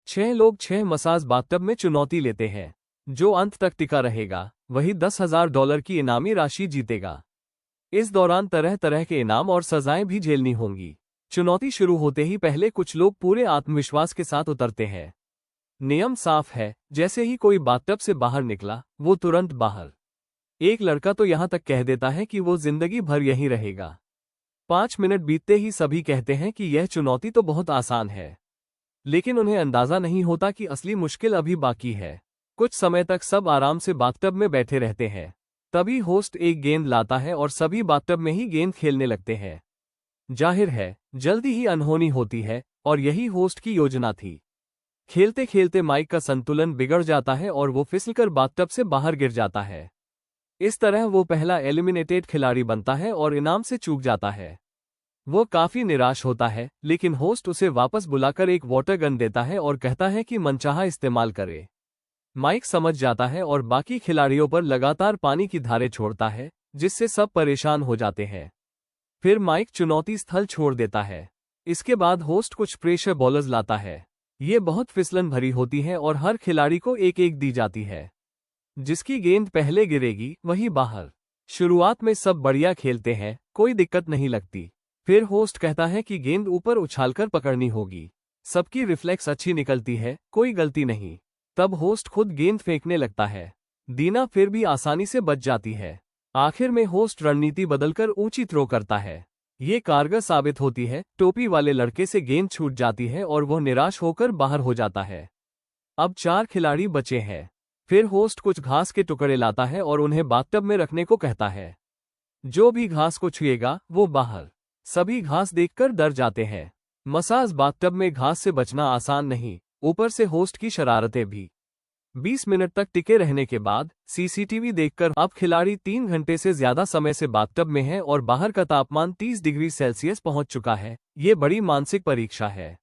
6 लोग 6 massage bathtub में चुनौती लेते हैं। जो अंत तक टिका रहेगा वही $10,000 की इनामी राशि जीतेगा। इस दौरान तरह तरह के इनाम और सजाएं भी झेलनी होंगी। चुनौती शुरू होते ही पहले कुछ लोग पूरे आत्मविश्वास के साथ उतरते हैं। नियम साफ है, जैसे ही कोई बाथटब से बाहर निकला वो तुरंत बाहर। एक लड़का तो यहां तक कह देता है कि वो जिंदगी भर यहीं रहेगा। 5 मिनट बीतते ही सभी कहते हैं कि यह चुनौती तो बहुत आसान है, लेकिन उन्हें अंदाजा नहीं होता कि असली मुश्किल अभी बाकी है। कुछ समय तक सब आराम से बाथटब में बैठे रहते हैं। तभी होस्ट एक गेंद लाता है और सभी बाथटब में ही गेंद खेलने लगते हैं। जाहिर है, जल्दी ही अनहोनी होती है और यही होस्ट की योजना थी। खेलते खेलते माइक का संतुलन बिगड़ जाता है और वो फिसलकर बाथटब से बाहर गिर जाता है। इस तरह वो पहला एलिमिनेटेड खिलाड़ी बनता है और इनाम से चूक जाता है। वो काफी निराश होता है, लेकिन होस्ट उसे वापस बुलाकर एक वाटर गन देता है और कहता है कि मनचाहा इस्तेमाल करे। माइक समझ जाता है और बाकी खिलाड़ियों पर लगातार पानी की धारें छोड़ता है, जिससे सब परेशान हो जाते हैं। फिर माइक चुनौती स्थल छोड़ देता है। इसके बाद होस्ट कुछ प्रेशर बॉलर्स लाता है। ये बहुत फिसलन भरी होती हैं और हर खिलाड़ी को एक एक दी जाती है। जिसकी गेंद पहले गिरेगी वही बाहर। शुरुआत में सब बढ़िया खेलते हैं, कोई दिक्कत नहीं लगती। फिर होस्ट कहता है कि गेंद ऊपर उछालकर पकड़नी होगी। सबकी रिफ्लेक्स अच्छी निकलती है, कोई गलती नहीं। तब होस्ट खुद गेंद फेंकने लगता है। दीना फिर भी आसानी से बच जाती है। आखिर में होस्ट रणनीति बदलकर ऊंची थ्रो करता है। ये कारगर साबित होती है। टोपी वाले लड़के से गेंद छूट जाती है और वह निराश होकर बाहर हो जाता है। अब 4 खिलाड़ी बचे हैं। फिर होस्ट कुछ घास के टुकड़े लाता है और उन्हें बाथटब में रखने को कहता है। जो भी घास को छुएगा वो बाहर। सभी घास देखकर डर जाते हैं। मसाज बाथटब में घास से बचना आसान नहीं, ऊपर से होस्ट की शरारतें भी। 20 मिनट तक टिके रहने के बाद सीसीटीवी देखकर अब खिलाड़ी 3 घंटे से ज्यादा समय से बाथटब में हैं और बाहर का तापमान 30 डिग्री सेल्सियस पहुंच चुका है। ये बड़ी मानसिक परीक्षा है।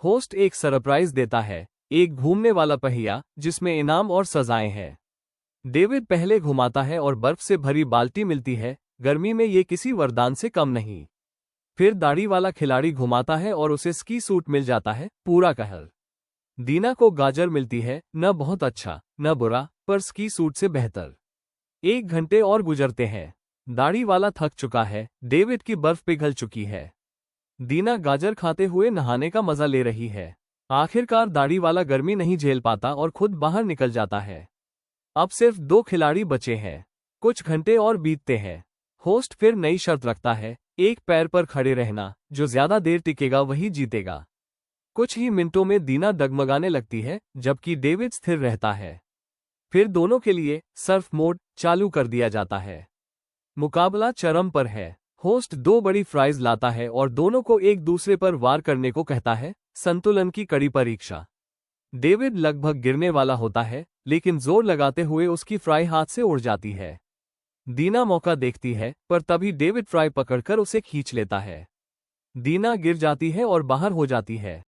होस्ट एक सरप्राइज देता है, एक घूमने वाला पहिया जिसमें इनाम और सजाएं हैं। डेविड पहले घुमाता है और बर्फ से भरी बाल्टी मिलती है। गर्मी में ये किसी वरदान से कम नहीं। फिर दाढ़ी वाला खिलाड़ी घुमाता है और उसे स्की सूट मिल जाता है, पूरा कहर। दीना को गाजर मिलती है, न बहुत अच्छा न बुरा, पर स्की सूट से बेहतर। 1 घंटे और गुजरते हैं। दाढ़ी वाला थक चुका है, डेविड की बर्फ पिघल चुकी है। दीना गाजर खाते हुए नहाने का मजा ले रही है। आखिरकार दाढ़ी वाला गर्मी नहीं झेल पाता और खुद बाहर निकल जाता है। अब सिर्फ 2 खिलाड़ी बचे हैं। कुछ घंटे और बीतते हैं। होस्ट फिर नई शर्त रखता है, एक पैर पर खड़े रहना, जो ज्यादा देर टिकेगा वही जीतेगा। कुछ ही मिनटों में दीना डगमगाने लगती है, जबकि डेविड स्थिर रहता है। फिर दोनों के लिए सर्फ मोड चालू कर दिया जाता है। मुकाबला चरम पर है। होस्ट 2 बड़ी फ्राइज लाता है और दोनों को एक दूसरे पर वार करने को कहता है। संतुलन की कड़ी परीक्षा। डेविड लगभग गिरने वाला होता है, लेकिन जोर लगाते हुए उसकी फ्राई हाथ से उड़ जाती है। दीना मौका देखती है, पर तभी डेविड फ्राई पकड़कर उसे खींच लेता है। दीना गिर जाती है और बाहर हो जाती है।